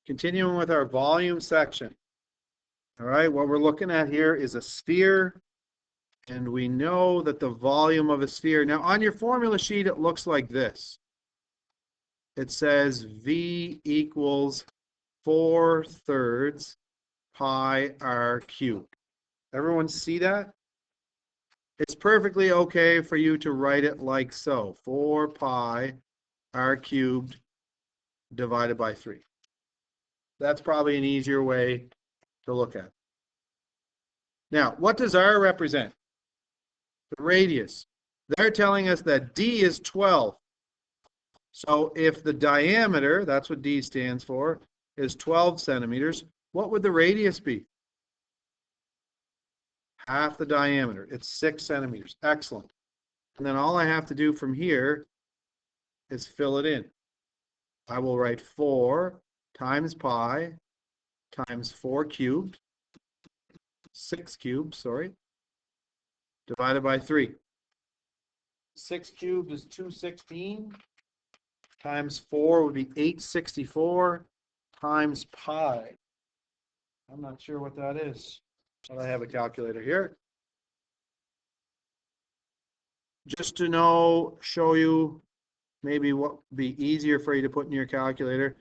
Continuing with our volume section. All right, what we're looking at here is a sphere, and we know that the volume of a sphere. Now, on your formula sheet, it looks like this. It says V equals 4/3 pi r cubed. Everyone see that? It's perfectly okay for you to write it like so. 4 pi r cubed divided by 3. That's probably an easier way to look at it. Now, what does r represent? The radius. They're telling us that d is 12. So if the diameter, that's what d stands for, is 12 centimeters, what would the radius be? Half the diameter. It's 6 centimeters. Excellent. And then all I have to do from here is fill it in. I will write 4 times pi times 4 cubed, 6 cubed, sorry, divided by 3. 6 cubed is 216, times 4 would be 864, times pi. I'm not sure what that is, but I have a calculator here. Just to know, show you maybe what would be easier for you to put in your calculator,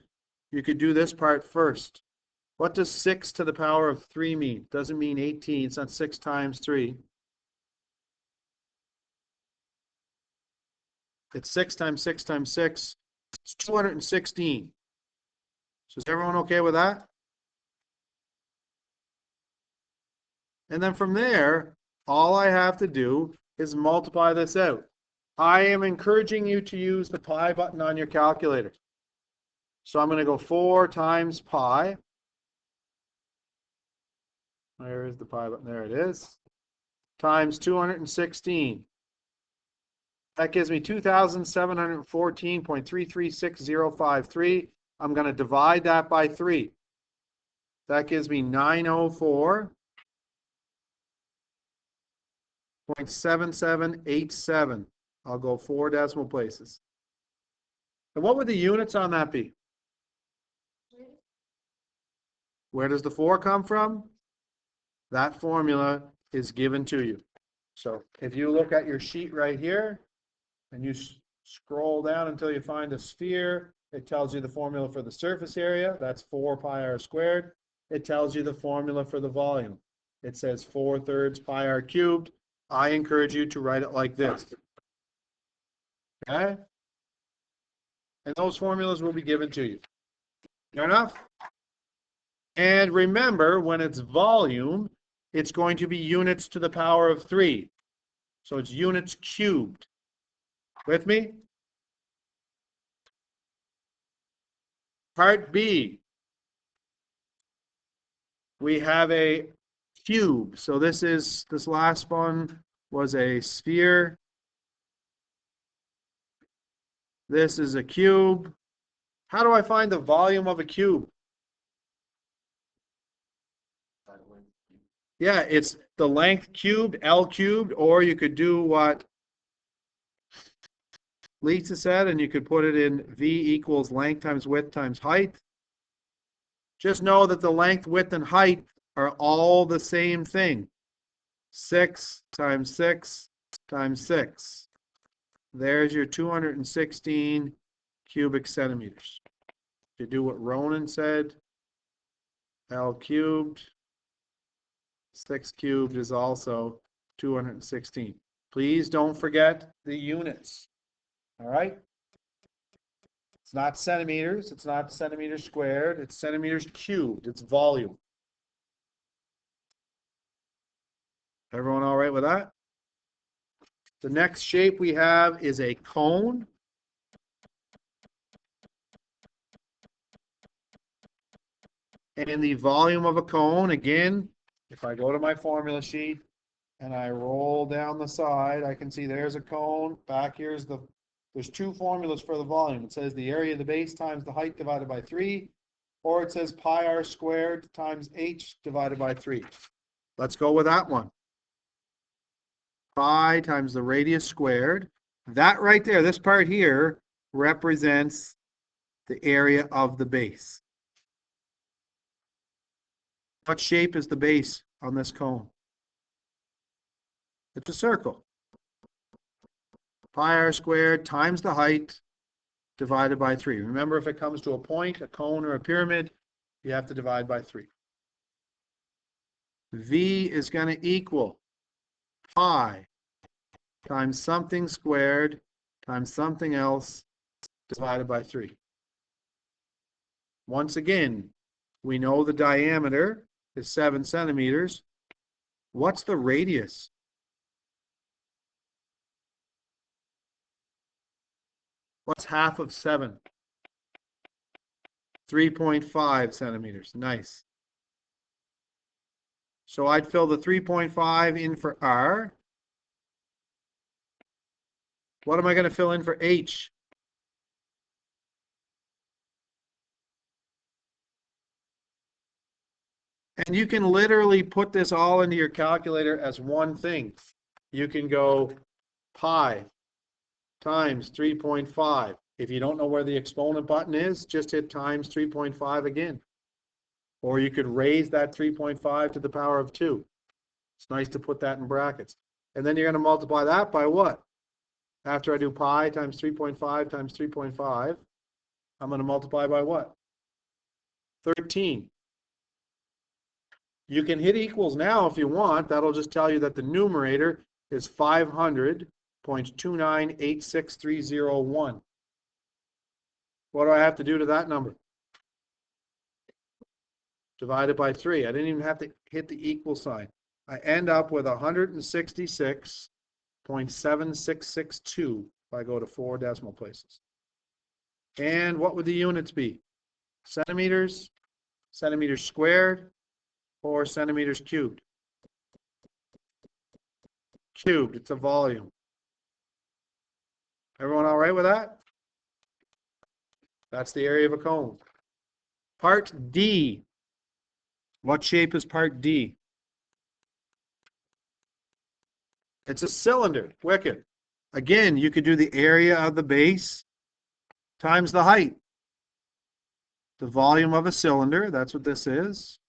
you could do this part first. What does 6 to the power of 3 mean? Doesn't mean 18. It's not 6 times 3. It's 6 times 6 times 6. It's 216. So is everyone okay with that? And then from there, all I have to do is multiply this out. I am encouraging you to use the pi button on your calculator. So I'm going to go 4 times pi. Where is the pi button? There it is. Times 216. That gives me 2,714.336053. I'm going to divide that by 3. That gives me 904.7787. I'll go 4 decimal places. And what would the units on that be? Where does the 4 come from? That formula is given to you. So if you look at your sheet right here and you scroll down until you find a sphere, it tells you the formula for the surface area. That's 4 pi r squared. It tells you the formula for the volume. It says 4/3 pi r cubed. I encourage you to write it like this. Okay? And those formulas will be given to you. Fair enough? And remember, when it's volume, it's going to be units to the power of 3. So it's units cubed. With me? Part B. We have a cube. So this last one was a sphere. This is a cube. How do I find the volume of a cube? Yeah, it's the length cubed, L cubed, or you could do what Lisa said, and you could put it in V equals length times width times height. Just know that the length, width, and height are all the same thing. 6 times 6 times 6. There's your 216 cubic centimeters. To do what Ronan said, L cubed, 6 cubed is also 216. Please don't forget the units. All right? It's not centimeters. It's not centimeters squared. It's centimeters cubed. It's volume. Everyone all right with that? The next shape we have is a cone. And the volume of a cone, again, if I go to my formula sheet and I roll down the side, I can see there's a cone. Back here's there's 2 formulas for the volume. It says the area of the base times the height divided by 3, or it says pi r squared times h divided by 3. Let's go with that one. Pi times the radius squared. That right there, this part here, represents the area of the base. What shape is the base on this cone? It's a circle. Pi r squared times the height divided by 3. Remember, if it comes to a point, a cone, or a pyramid, you have to divide by 3. V is going to equal pi times something squared times something else divided by 3. Once again, we know the diameter is 7 centimeters. What's the radius? What's half of 7? 3.5 centimeters. Nice. So I'd fill the 3.5 in for R. What am I going to fill in for H? And you can literally put this all into your calculator as one thing. You can go pi times 3.5. If you don't know where the exponent button is, just hit times 3.5 again. Or you could raise that 3.5 to the power of 2. It's nice to put that in brackets. And then you're going to multiply that by what? After I do pi times 3.5 times 3.5, I'm going to multiply by what? 13. You can hit equals now if you want. That'll just tell you that the numerator is 500.2986301. What do I have to do to that number? Divide it by 3. I didn't even have to hit the equal sign. I end up with 166.7662 if I go to 4 decimal places. And what would the units be? Centimeters, centimeters squared, or centimeters cubed? Cubed, it's a volume. Everyone all right with that? That's the area of a cone. Part D. What shape is part D? It's a cylinder. Wicked. Again, you could do the area of the base times the height. The volume of a cylinder, that's what this is.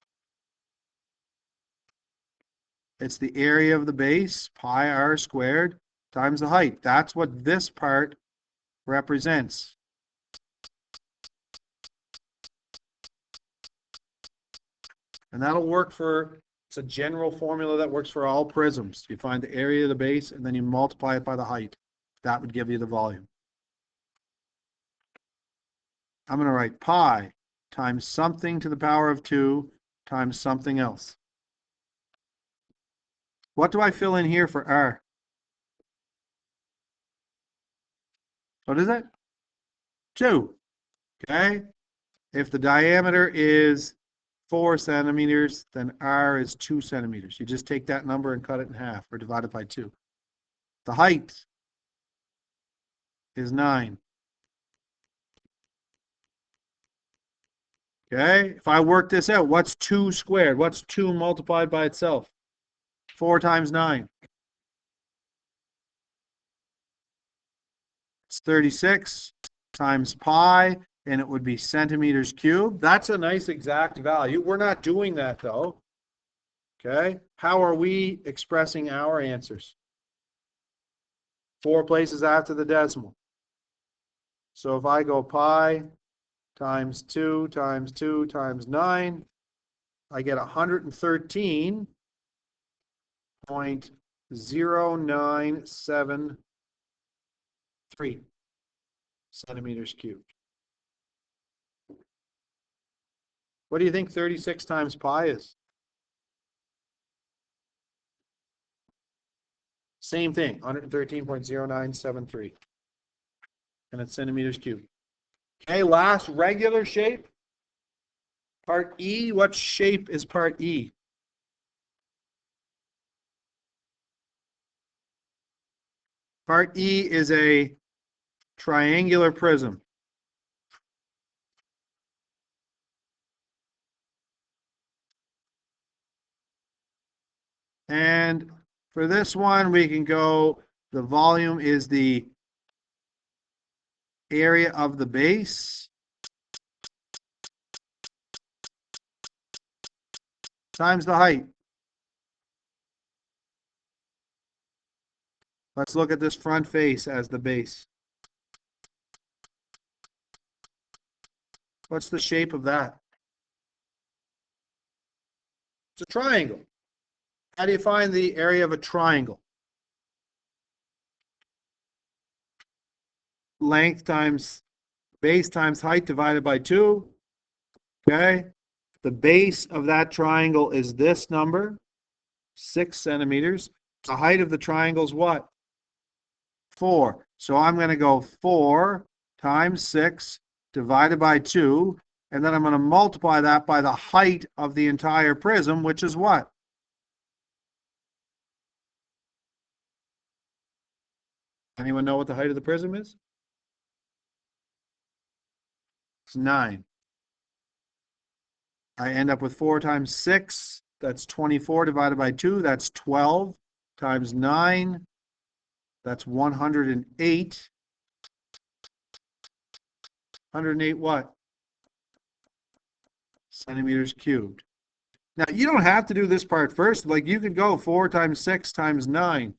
It's the area of the base, pi r squared, times the height. That's what this part represents. And that'll work for, it's a general formula that works for all prisms. You find the area of the base and then you multiply it by the height. That would give you the volume. I'm going to write pi times something to the power of 2 times something else. What do I fill in here for r? What is it? 2. Okay? If the diameter is 4 centimeters, then r is 2 centimeters. You just take that number and cut it in half or divide it by 2. The height is 9. Okay? If I work this out, what's 2 squared? What's 2 multiplied by itself? 4 times 9. It's 36 times pi, and it would be centimeters cubed. That's a nice exact value. We're not doing that, though. Okay? How are we expressing our answers? 4 places after the decimal. So if I go pi times 2 times 2 times 9, I get 113.0973 centimeters cubed. What do you think 36 times pi is? Same thing, 113.0973. And it's centimeters cubed. Okay, last regular shape. Part E, what shape is part E? Part E is a triangular prism. And for this one, we can go, the volume is the area of the base times the height. Let's look at this front face as the base. What's the shape of that? It's a triangle. How do you find the area of a triangle? Length times base times height divided by 2. Okay. The base of that triangle is this number, 6 centimeters. The height of the triangle is what? 4. So I'm going to go 4 times 6 divided by 2, and then I'm going to multiply that by the height of the entire prism, which is what? Anyone know what the height of the prism is? It's 9. I end up with 4 times 6. That's 24 divided by 2. That's 12 times 9. That's 108. 108 what? Centimeters cubed. Now, you don't have to do this part first. Like, you could go 4 times 6 times 9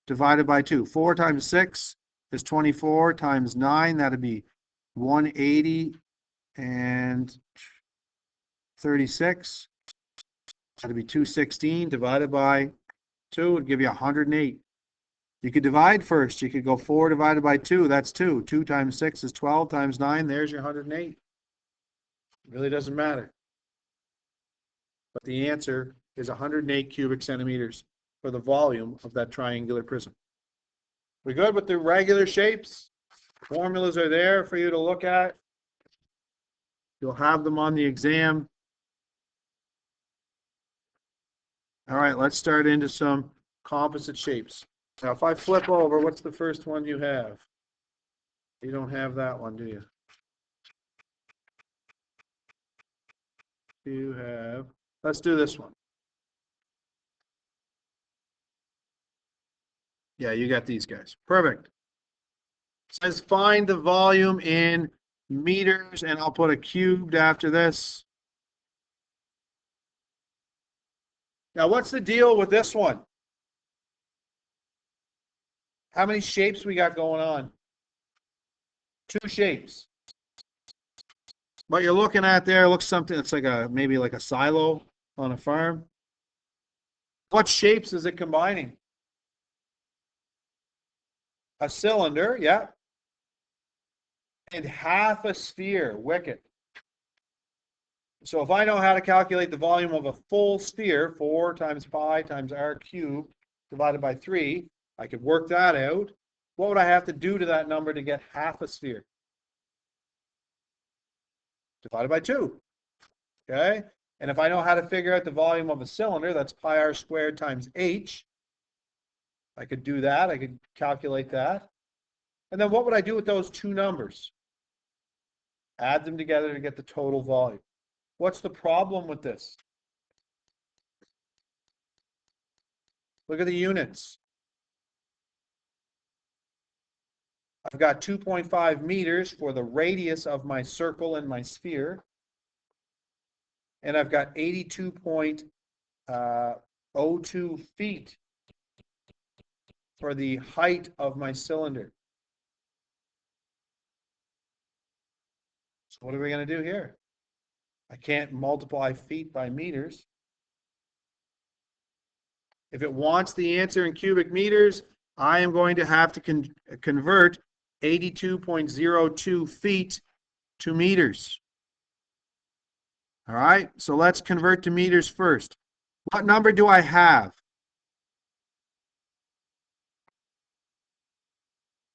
divided by 2. 4 times 6 is 24 times 9. That'd be 180 and 36. That'd be 216 divided by 2 would give you 108. You could divide first. You could go 4 divided by 2. That's 2. 2 times 6 is 12 times 9. There's your 108. It really doesn't matter. But the answer is 108 cubic centimeters for the volume of that triangular prism. We good with the regular shapes? Formulas are there for you to look at. You'll have them on the exam. All right, let's start into some composite shapes. Now, if I flip over, what's the first one you have? You don't have that one, do you? You have, let's do this one. Yeah, you got these guys. Perfect. It says find the volume in meters, and I'll put a cubed after this. Now, what's the deal with this one? How many shapes we got going on? 2 shapes. What you're looking at there looks something that's like maybe like a silo on a farm. What shapes is it combining? A cylinder, yeah. And half a sphere, wicked. So if I know how to calculate the volume of a full sphere, 4 times pi times r cubed divided by 3, I could work that out. What would I have to do to that number to get half a sphere? Divided by 2. Okay? And if I know how to figure out the volume of a cylinder, that's pi r squared times h. I could do that. I could calculate that. And then what would I do with those 2 numbers? Add them together to get the total volume. What's the problem with this? Look at the units. I've got 2.5 meters for the radius of my circle and my sphere. And I've got 82.02 feet for the height of my cylinder. So what are we going to do here? I can't multiply feet by meters. If it wants the answer in cubic meters, I am going to have to convert 82.02 feet to meters. All right, so let's convert to meters first. What number do I have?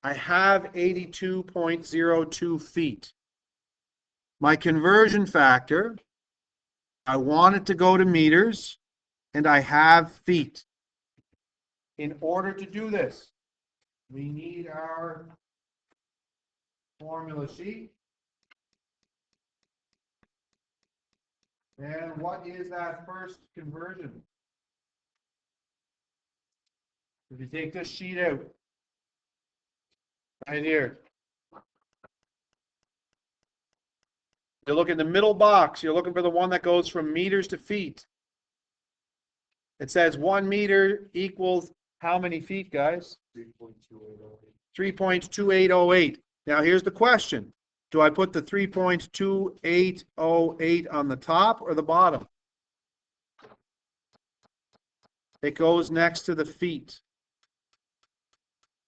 I have 82.02 feet. My conversion factor, I want it to go to meters, and I have feet. In order to do this, we need our formula sheet. And what is that first conversion? If you take this sheet out, right here, you look in the middle box, you're looking for the one that goes from meters to feet. It says 1 meter equals how many feet, guys? 3.2808. Now here's the question. Do I put the 3.2808 on the top or the bottom? It goes next to the feet.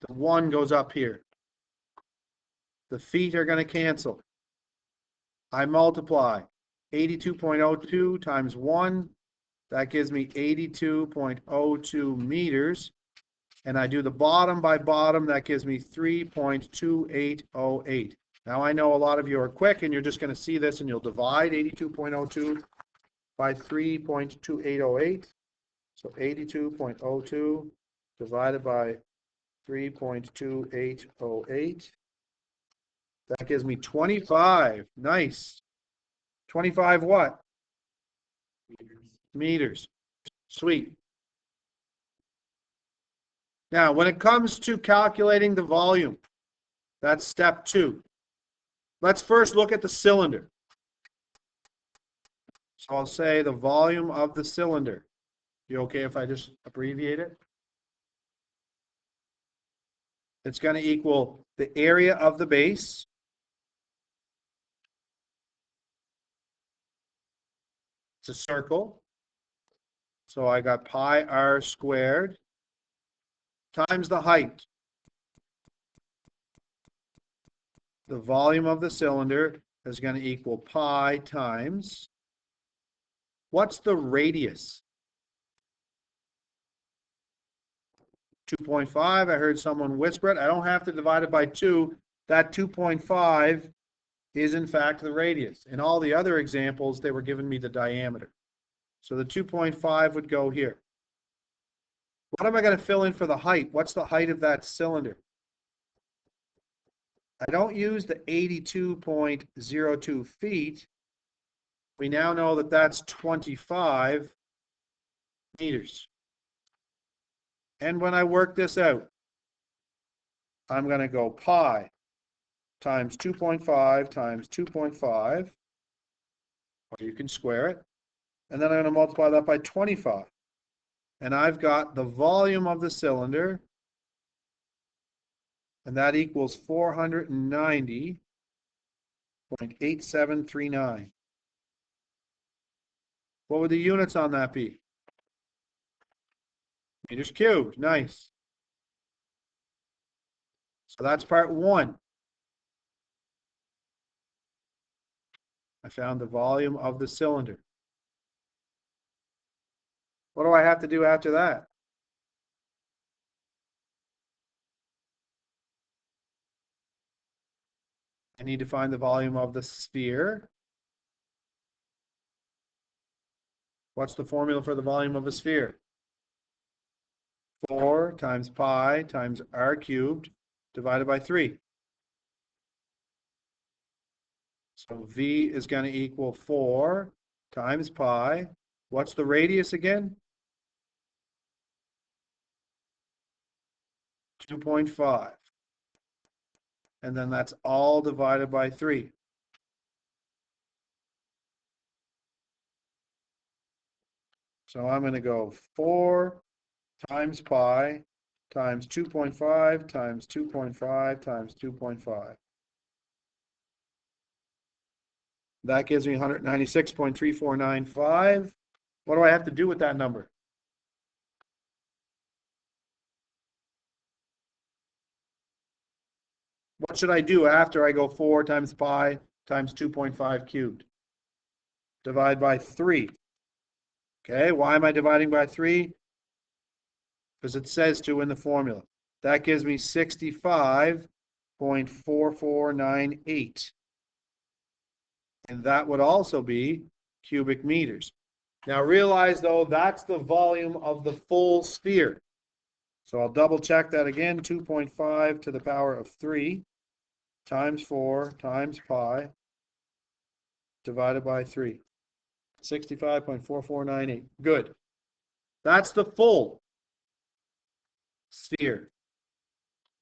The 1 goes up here. The feet are going to cancel. I multiply 82.02 times 1. That gives me 82.02 meters. And I do the bottom by bottom. That gives me 3.2808. Now I know a lot of you are quick and you're just going to see this and you'll divide 82.02 by 3.2808. So 82.02 divided by 3.2808. That gives me 25. Nice. 25 what? Meters. Sweet. Now, when it comes to calculating the volume, that's step 2. Let's first look at the cylinder. So I'll say the volume of the cylinder. You okay if I just abbreviate it? It's going to equal the area of the base it's a circle. So I got pi r squared times the height. The volume of the cylinder is going to equal pi times, what's the radius? 2.5. I heard someone whisper it. I don't have to divide it by 2. That 2.5 is in fact the radius. In all the other examples, they were giving me the diameter. So the 2.5 would go here. What am I going to fill in for the height? What's the height of that cylinder? I don't use the 82.02 feet. We now know that that's 25 meters. And when I work this out, I'm going to go pi times 2.5 times 2.5, or you can square it, and then I'm going to multiply that by 25. And I've got the volume of the cylinder, and that equals 490.8739. What would the units on that be? Meters cubed. Nice. So that's part 1. I found the volume of the cylinder. What do I have to do after that? I need to find the volume of the sphere. What's the formula for the volume of a sphere? 4 times pi times r cubed divided by 3. So V is going to equal 4 times pi. What's the radius again? 2.5. And then that's all divided by 3. So I'm going to go 4 times pi times 2.5 times 2.5 times 2.5. That gives me 196.3495. What do I have to do with that number? What should I do after I go 4 times pi times 2.5 cubed? Divide by 3. Okay, why am I dividing by 3? Because it says to in the formula. That gives me 65.4498. And that would also be cubic meters. Now realize though, that's the volume of the full sphere. So I'll double check that again, 2.5 to the power of 3 times 4 times pi divided by 3. 65.4498. Good. That's the full sphere.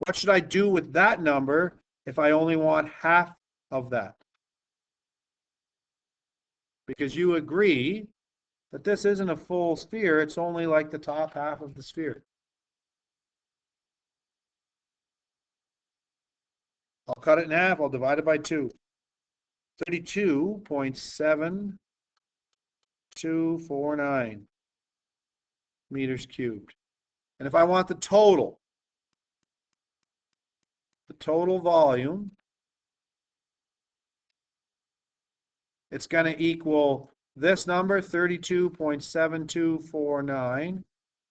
What should I do with that number if I only want half of that? Because you agree that this isn't a full sphere, it's only like the top half of the sphere. I'll cut it in half, I'll divide it by 2. 32.7249 meters cubed. And if I want the total volume, it's going to equal this number, 32.7249,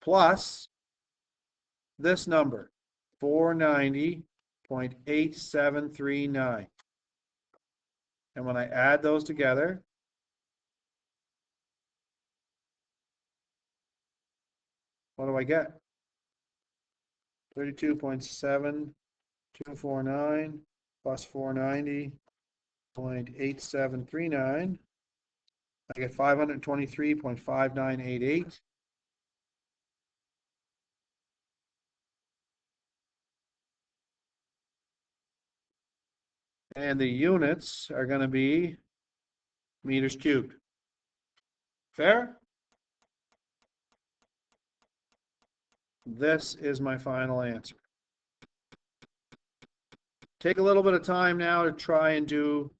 plus this number, 490.8739. And when I add those together, what do I get? 32.7249 plus 490.8739. I get 523.5988. And the units are going to be meters cubed. Fair? This is my final answer. Take a little bit of time now to try and do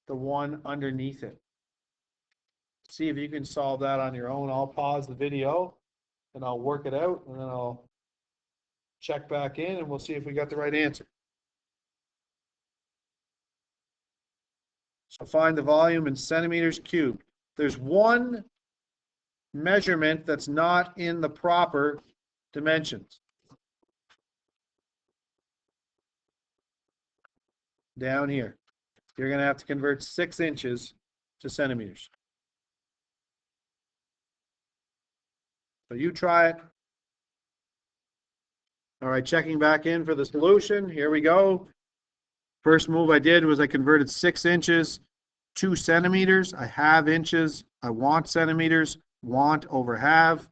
the one underneath it. See if you can solve that on your own. I'll pause the video and I'll work it out, and then I'll check back in and we'll see if we got the right answer. So find the volume in centimeters cubed. There's one measurement that's not in the proper dimensions. Down here. You're going to have to convert 6 inches to centimeters. So you try it. All right, checking back in for the solution. Here we go. First move I did was I converted 6 inches to centimeters. I have inches. I want centimeters. Want over have.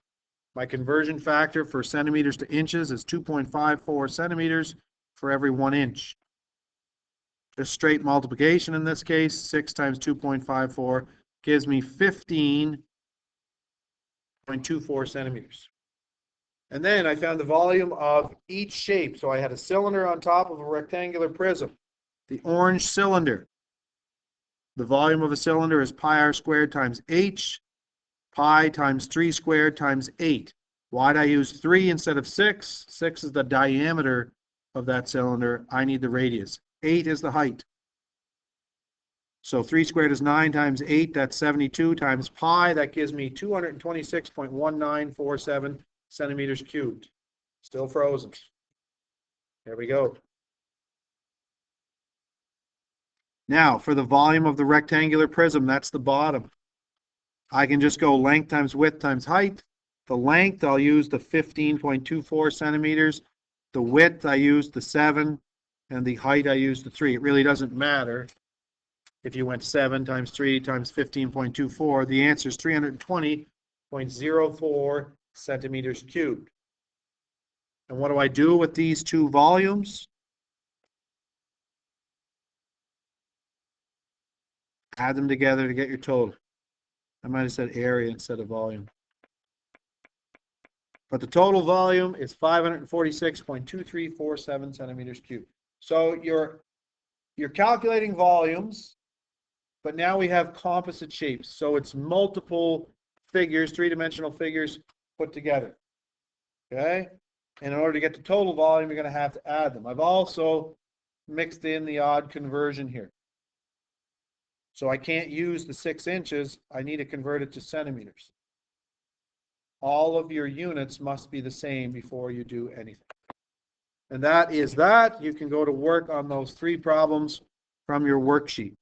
My conversion factor for centimeters to inches is 2.54 centimeters for every 1 inch. Just straight multiplication in this case. 6 times 2.54 gives me 15.24 centimeters. And then I found the volume of each shape. So I had a cylinder on top of a rectangular prism. The orange cylinder. The volume of a cylinder is pi r squared times h. Pi times 3 squared times 8. Why'd I use 3 instead of 6? 6 is the diameter of that cylinder. I need the radius. 8 is the height. So 3 squared is 9 times 8. That's 72 times pi. That gives me 226.1947 centimeters cubed. Still frozen. There we go. Now, for the volume of the rectangular prism, that's the bottom. I can just go length times width times height. The length, I'll use the 15.24 centimeters. The width, I use the 7. And the height, I use the 3. It really doesn't matter if you went 7 times 3 times 15.24. The answer is 320.04 centimeters cubed. And what do I do with these two volumes? Add them together to get your total. I might have said area instead of volume. But the total volume is 546.2347 centimeters cubed. So you're calculating volumes, but now we have composite shapes. So it's multiple figures, three-dimensional figures put together. Okay? And in order to get the total volume, you're going to have to add them. I've also mixed in the odd conversion here. So I can't use the 6 inches. I need to convert it to centimeters. All of your units must be the same before you do anything. And that is that. You can go to work on those 3 problems from your worksheet.